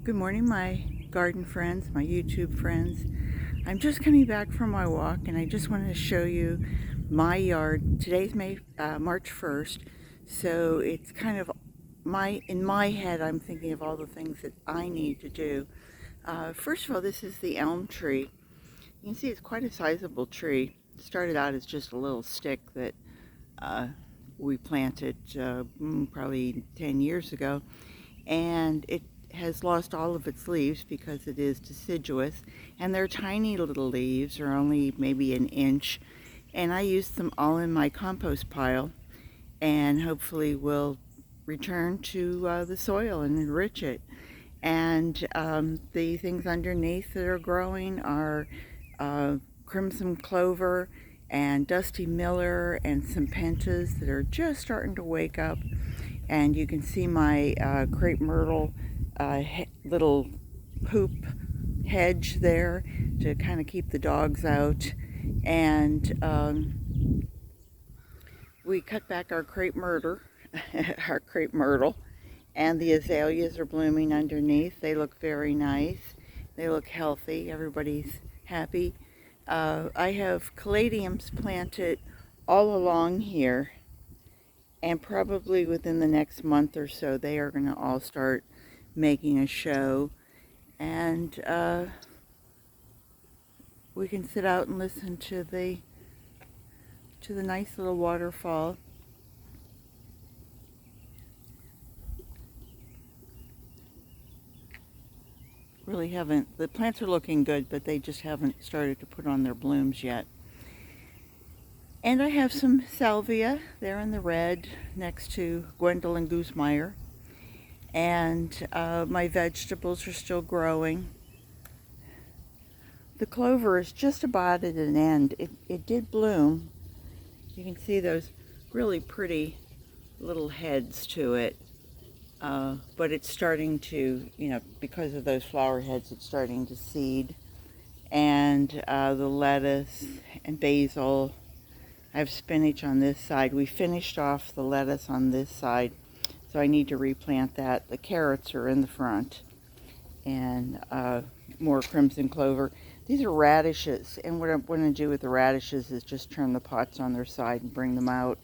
Good morning, my garden friends, my YouTube friends. I'm just coming back from my walk and I just wanted to show you my yard. Today's March 1st, so it's kind of in my head I'm thinking of all the things that I need to do. First of all, this is the elm tree. You can see it's quite a sizable tree. It started out as just a little stick that we planted probably 10 years ago, and it has lost all of its leaves because it is deciduous, and they're tiny little leaves, or only maybe an inch, and I used them all in my compost pile, and hopefully will return to the soil and enrich it. And the things underneath that are growing are crimson clover and dusty miller and some pentas that are just starting to wake up. And you can see my crepe myrtle little hoop hedge there to kind of keep the dogs out. And we cut back our crepe myrtle, and the azaleas are blooming underneath. They look very nice. They look healthy. Everybody's happy. I have caladiums planted all along here, and probably within the next month or so they are going to all start making a show, and we can sit out and listen to the nice little waterfall. Really haven't, the plants are looking good, but they just haven't started to put on their blooms yet. And I have some salvia there in the red next to Gwendolyn Goosemeyer. And my vegetables are still growing. The clover is just about at an end. It did bloom. You can see those really pretty little heads to it. But it's starting to, because of those flower heads, it's starting to seed. And the lettuce and basil. I have spinach on this side. We finished off the lettuce on this side, so I need to replant that. The carrots are in the front, and more crimson clover. These are radishes, and what I'm going to do with the radishes is just turn the pots on their side and bring them out.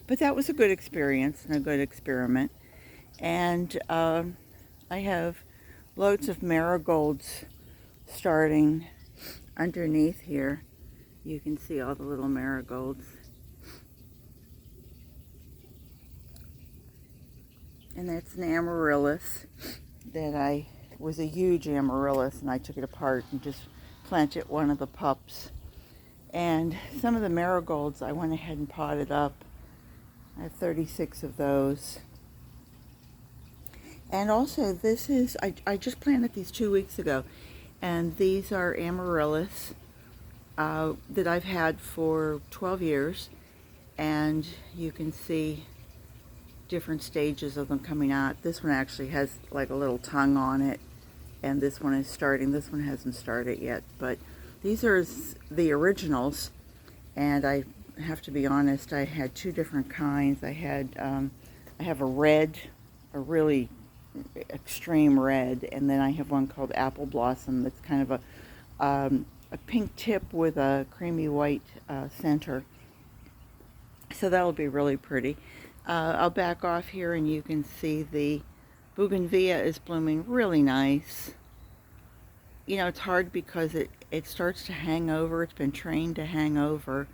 But that was a good experience and a good experiment. And I have loads of marigolds starting underneath here. You can see all the little marigolds. And that's an amaryllis that was a huge amaryllis, and I took it apart and just planted one of the pups. And some of the marigolds I went ahead and potted up. I have 36 of those. And also this is, I just planted these 2 weeks ago, and these are amaryllis that I've had for 12 years, and you can see different stages of them coming out. This one actually has like a little tongue on it, and this one is starting. This one hasn't started yet, but these are the originals, and I have to be honest, I had two different kinds. I have a red, a really extreme red, and then I have one called Apple Blossom that's kind of a pink tip with a creamy white center. So that'll be really pretty. I'll back off here and you can see the bougainvillea is blooming really nice. It's hard because it starts to hang over. It's been trained to hang over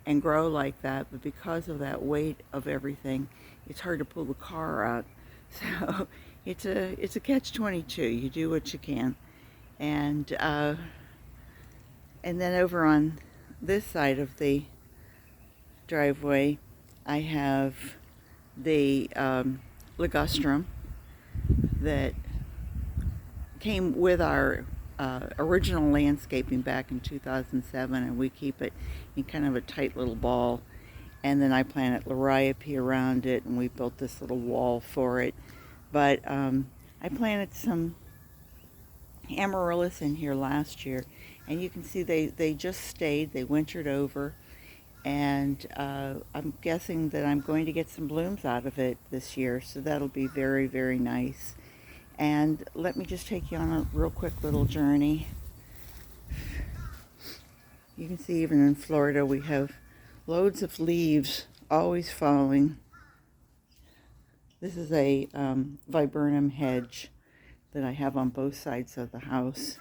and grow like that, but because of that weight of everything, it's hard to pull the car out. So it's a catch-22. You do what you can. And then over on this side of the driveway, I have the ligustrum that came with our original landscaping back in 2007, and we keep it in kind of a tight little ball. And then I planted liriope around it, and we built this little wall for it. But I planted some amaryllis in here last year, and you can see they just stayed. They wintered over, and I'm guessing that I'm going to get some blooms out of it this year, so that'll be very, very nice. And let me just take you on a real quick little journey. You can see even in Florida we have loads of leaves always falling. This is a Viburnum hedge that I have on both sides of the house.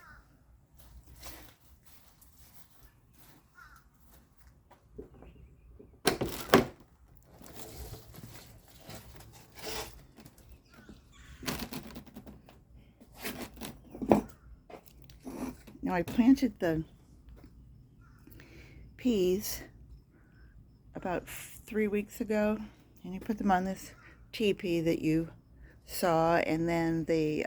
Now I planted the peas about 3 weeks ago, and I put them on this teepee that you saw, and then the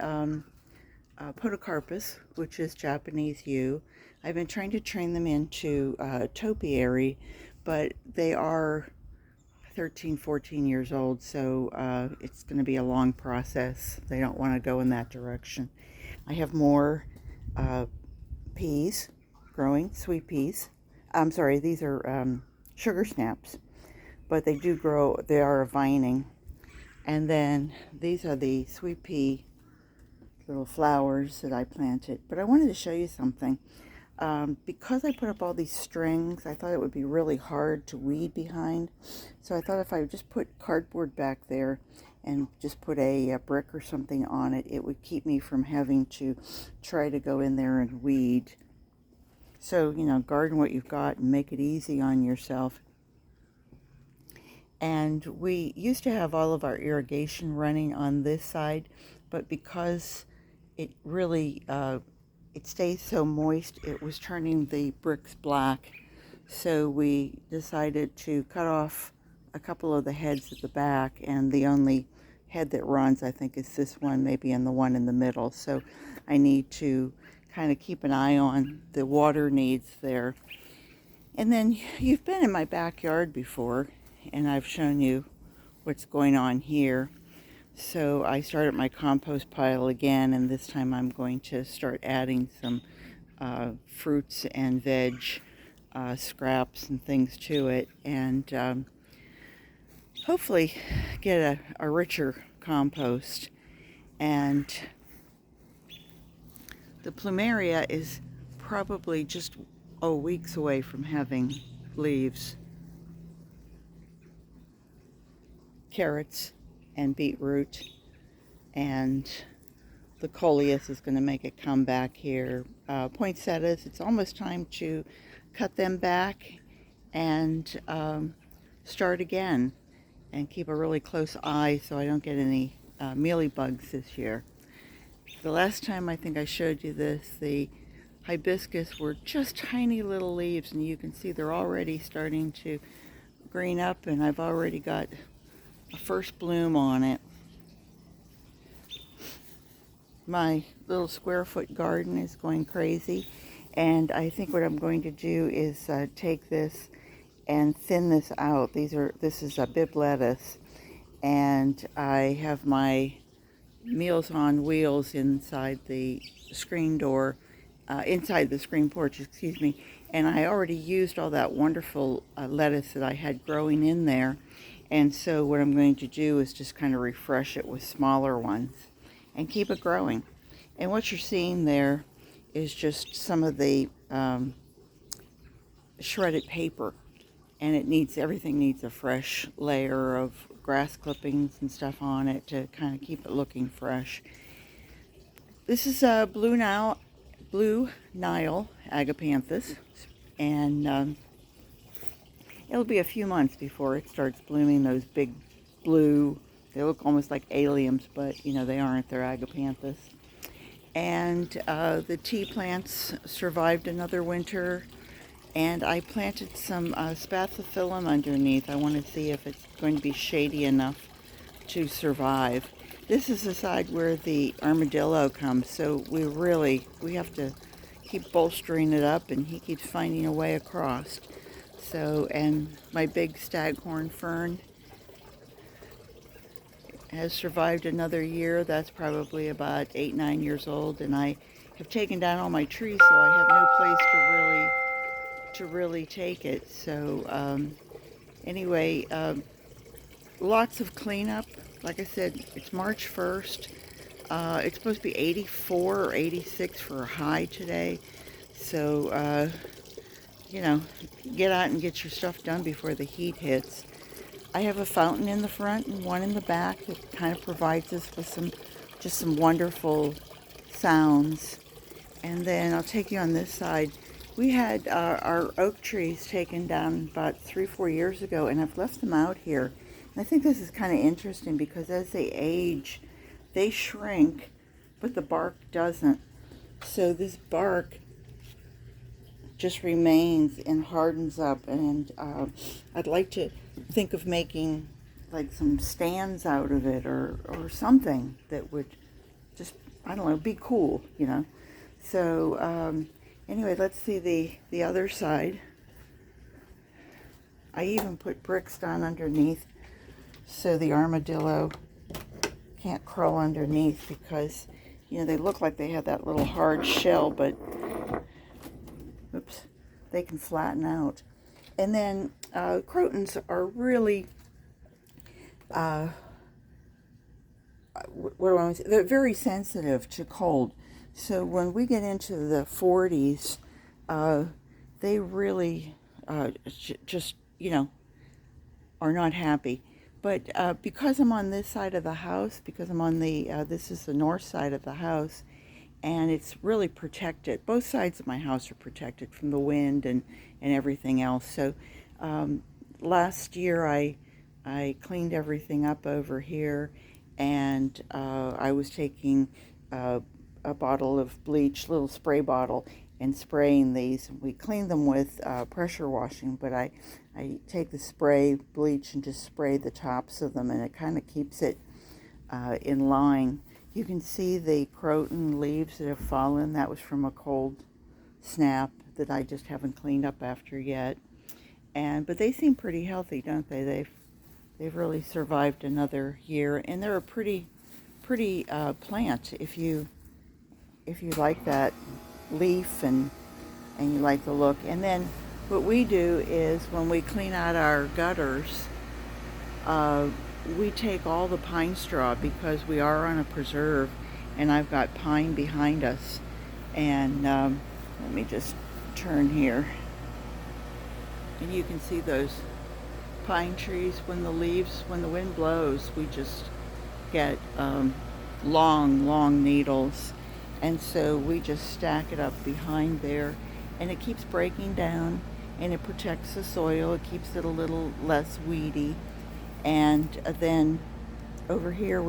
podocarpus, which is Japanese yew. I've been trying to train them into topiary, but they are 13, 14 years old, so it's going to be a long process. They don't want to go in that direction. I have more peas growing, sweet peas. I'm sorry, these are sugar snaps, but they do grow, they are vining. And then these are the sweet pea little flowers that I planted. But I wanted to show you something. Because I put up all these strings, I thought it would be really hard to weed behind. So I thought if I just put cardboard back there and just put a brick or something on it, it would keep me from having to try to go in there and weed. So, you know, garden what you've got and make it easy on yourself. And we used to have all of our irrigation running on this side, but because it really, it stays so moist, it was turning the bricks black. So we decided to cut off a couple of the heads at the back, and the only head that runs, I think, is this one, maybe, and the one in the middle. So I need to kind of keep an eye on the water needs there. And then you've been in my backyard before, and I've shown you what's going on here. So I started my compost pile again, and this time I'm going to start adding some fruits and veg scraps and things to it, and hopefully get a richer compost. And the plumeria is probably just weeks away from having leaves. Carrots and beetroot, and the coleus is going to make a comeback here. Poinsettias, it's almost time to cut them back and start again, and keep a really close eye so I don't get any mealybugs this year. The last time I think I showed you this, the hibiscus were just tiny little leaves, and you can see they're already starting to green up, and I've already got a first bloom on it. My little square foot garden is going crazy, and I think what I'm going to do is take this and thin this out. This is a Bib lettuce, and I have my Meals on Wheels inside the screen door, inside the screen porch, excuse me, and I already used all that wonderful lettuce that I had growing in there. And so what I'm going to do is just kind of refresh it with smaller ones and keep it growing. And what you're seeing there is just some of the shredded paper. And everything needs a fresh layer of grass clippings and stuff on it to kind of keep it looking fresh. This is a Blue Nile agapanthus, and it'll be a few months before it starts blooming those big blue, they look almost like alliums, but you know, they aren't, they're agapanthus. And the tea plants survived another winter, and I planted some spathiphyllum underneath. I want to see if it's going to be shady enough to survive. This is the side where the armadillo comes, so we have to keep bolstering it up, and he keeps finding a way across. So, and my big staghorn fern has survived another year. That's probably about 8-9 years old, and I have taken down all my trees, so I have no place to really take it. So anyway, lots of cleanup. Like I said, it's March 1st. It's supposed to be 84 or 86 for a high today. So, you know, get out and get your stuff done before the heat hits. I have a fountain in the front and one in the back that kind of provides us with some wonderful sounds. And then I'll take you on this side. We had our oak trees taken down about 3-4 years ago, and I've left them out here. And I think this is kind of interesting because as they age, they shrink, but the bark doesn't. So this bark just remains and hardens up, and I'd like to think of making like some stands out of it or something that would just, I don't know, be cool, you know. So anyway, let's see the other side. I even put bricks down underneath so the armadillo can't crawl underneath, because, you know, they look like they have that little hard shell, but oops, they can flatten out. And then crotons are really, what do I want to say? They're very sensitive to cold. So when we get into the 40s, they really just, you know, are not happy. But because I'm on this side of the house, because I'm on the, this is the north side of the house, and it's really protected. Both sides of my house are protected from the wind and everything else. So last year I cleaned everything up over here, and I was taking a bottle of bleach, little spray bottle, and spraying these. We clean them with pressure washing, but I take the spray bleach and just spray the tops of them, and it kind of keeps it in line. You can see the croton leaves that have fallen. That was from a cold snap that I just haven't cleaned up after yet. But they seem pretty healthy, don't they? They've really survived another year, and they're a pretty plant if you like that leaf and you like the look. And then what we do is when we clean out our gutters, we take all the pine straw, because we are on a preserve, and I've got pine behind us. And let me just turn here, and you can see those pine trees. When the wind blows, we just get long needles, and so we just stack it up behind there, and it keeps breaking down, and it protects the soil. It keeps it a little less weedy. And then over here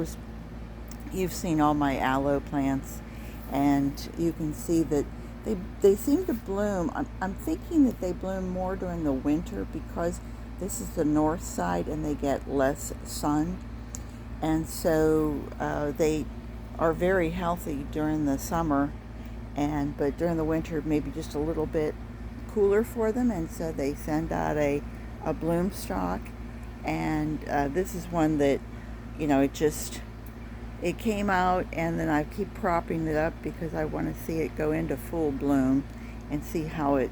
you've seen all my aloe plants, and you can see that they seem to bloom. I'm thinking that they bloom more during the winter, because this is the north side and they get less sun, and so they are very healthy during the summer, but during the winter maybe just a little bit cooler for them, and so they send out a bloom stalk. And this is one that, you know, it came out, and then I keep propping it up because I want to see it go into full bloom and see how it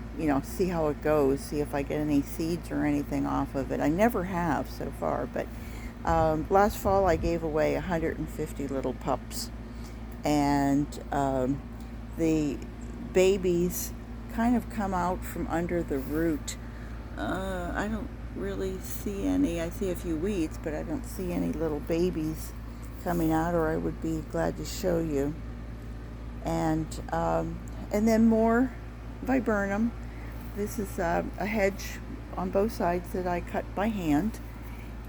goes, see if I get any seeds or anything off of it. I never have so far, but last fall I gave away 150 little pups, and the babies kind of come out from under the root. I don't really see any. I see a few weeds, but I don't see any little babies coming out, or I would be glad to show you. And then more viburnum. This is a hedge on both sides that I cut by hand,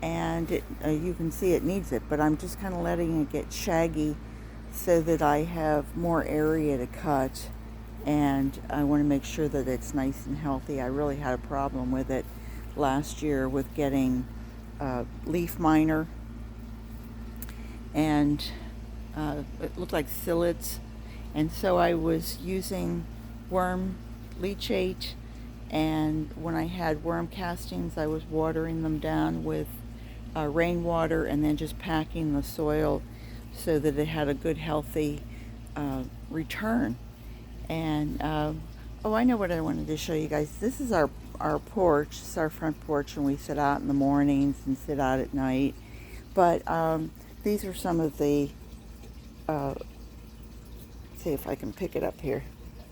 and you can see it needs it, but I'm just kind of letting it get shaggy so that I have more area to cut, and I want to make sure that it's nice and healthy. I really had a problem with it last year with getting leaf miner, and it looked like psyllids, and so I was using worm leachate, and when I had worm castings I was watering them down with rainwater, and then just packing the soil so that it had a good healthy return. And oh, I know what I wanted to show you guys. This is our porch. This is our front porch, and we sit out in the mornings and sit out at night. But these are some of the see if I can pick it up here.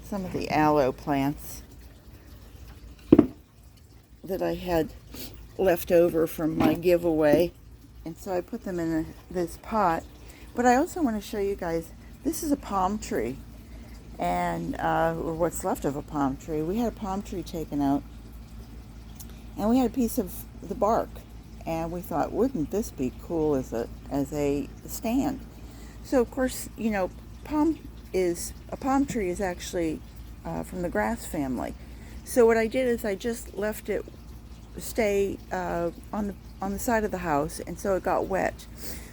Some of the aloe plants that I had left over from my giveaway. And so I put them in this pot. But I also want to show you guys, this is a palm tree. And, or what's left of a palm tree. We had a palm tree taken out. And we had a piece of the bark. And we thought, wouldn't this be cool as a stand? So of course, you know, a palm tree is actually from the grass family. So what I did is I just left it stay on the side of the house, and so it got wet.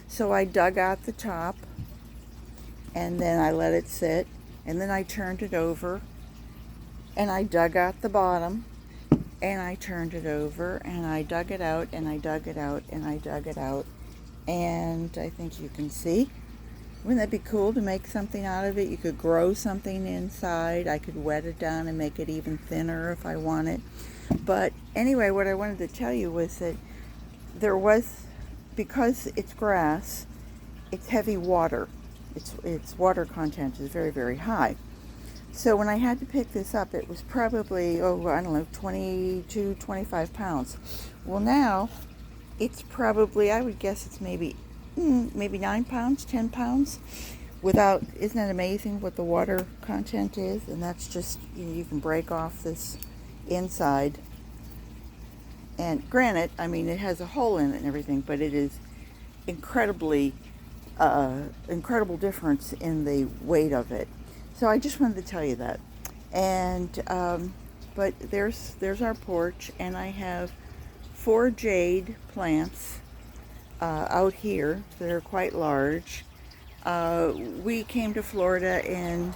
So I dug out the top, and then I let it sit, and then I turned it over, and I dug out the bottom, and I turned it over, and I dug it out, and I dug it out, and I dug it out, and I think you can see. Wouldn't that be cool to make something out of it? You could grow something inside. I could wet it down and make it even thinner if I wanted. But anyway, what I wanted to tell you was that because it's grass, it's heavy water. Its water content is very, very high. So when I had to pick this up, it was probably, I don't know, 22, 25 pounds. Well, now it's probably, I would guess it's maybe 9 pounds, 10 pounds. Isn't that amazing what the water content is? And that's just, you can break off this inside. And granted, I mean, it has a hole in it and everything, but it is incredible difference in the weight of it. So I just wanted to tell you that. And but there's our porch, and I have 4 jade plants out here that are quite large. We came to Florida in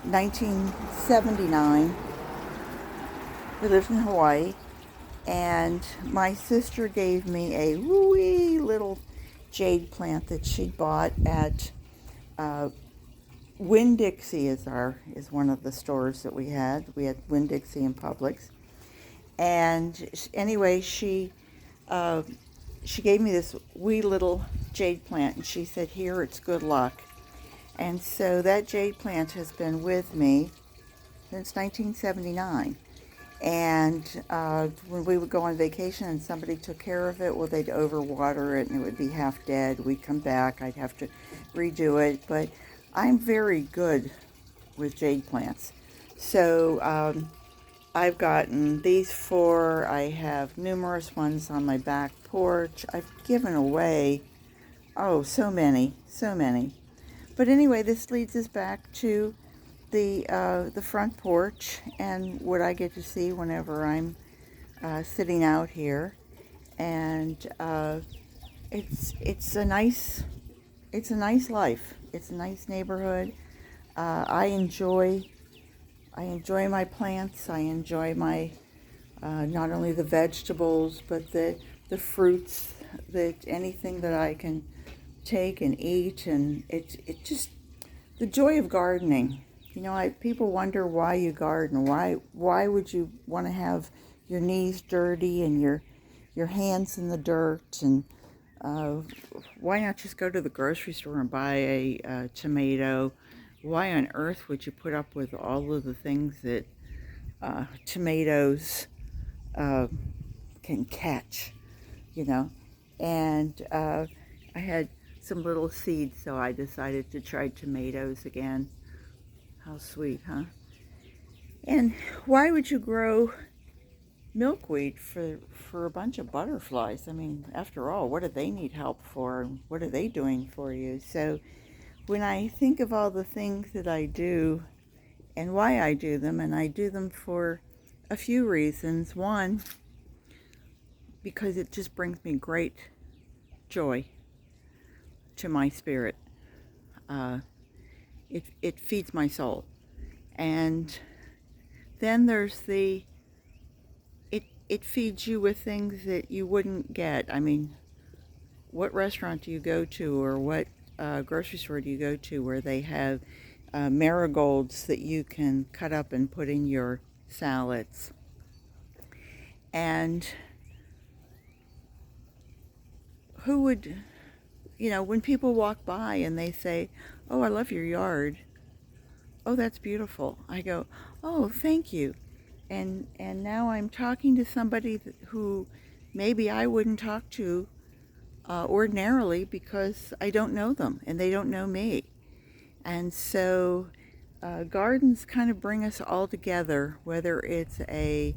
1979. We lived in Hawaii, and my sister gave me a wee little jade plant that she bought at Winn-Dixie is one of the stores that we had. We had Winn-Dixie and Publix. And anyway, she gave me this wee little jade plant, and she said, "Here, it's good luck." And so that jade plant has been with me since 1979. And when we would go on vacation and somebody took care of it, well, they'd overwater it and it would be half dead. We'd come back, I'd have to redo it. But I'm very good with jade plants. So I've gotten these 4. I have numerous ones on my back porch. I've given away, so many. But anyway, this leads us back to the front porch and what I get to see whenever I'm sitting out here. And it's a nice life. It's a nice neighborhood. I enjoy my plants. I enjoy my not only the vegetables, but the fruits, anything that I can take and eat. And it just the joy of gardening. You know, people wonder why you garden. Why would you want to have your knees dirty and your hands in the dirt? And why not just go to the grocery store and buy a tomato? Why on earth would you put up with all of the things that tomatoes can catch, you know? And I had some little seeds, so I decided to try tomatoes again. How sweet, huh? And why would you grow milkweed for a bunch of butterflies? I mean, after all, what do they need help for? What are they doing for you? So when I think of all the things that I do and why I do them, and I do them for a few reasons. One, because it just brings me great joy to my spirit. It feeds my soul. And then there's it feeds you with things that you wouldn't get. I mean, what restaurant do you go to, or what grocery store do you go to where they have marigolds that you can cut up and put in your salads? And who would, when people walk by and they say, "Oh, I love your yard. Oh, that's beautiful." I go, "Oh, thank you." And now I'm talking to somebody who maybe I wouldn't talk to ordinarily because I don't know them and they don't know me. And so gardens kind of bring us all together, whether it's a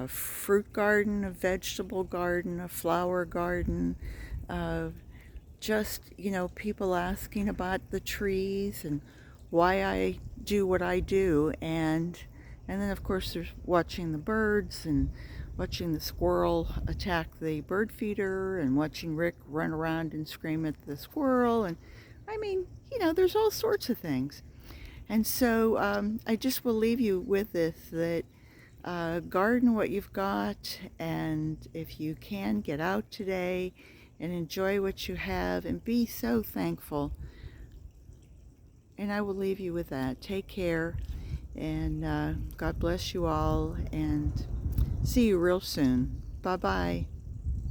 fruit garden, a vegetable garden, a flower garden, uh, just, people asking about the trees and why I do what I do. And then, of course, there's watching the birds and watching the squirrel attack the bird feeder and watching Rick run around and scream at the squirrel. And I mean, there's all sorts of things. And so I just will leave you with this, that garden what you've got, and if you can, get out today and enjoy what you have and be so thankful. And I will leave you with that. Take care, and God bless you all, and see you real soon. Bye-bye.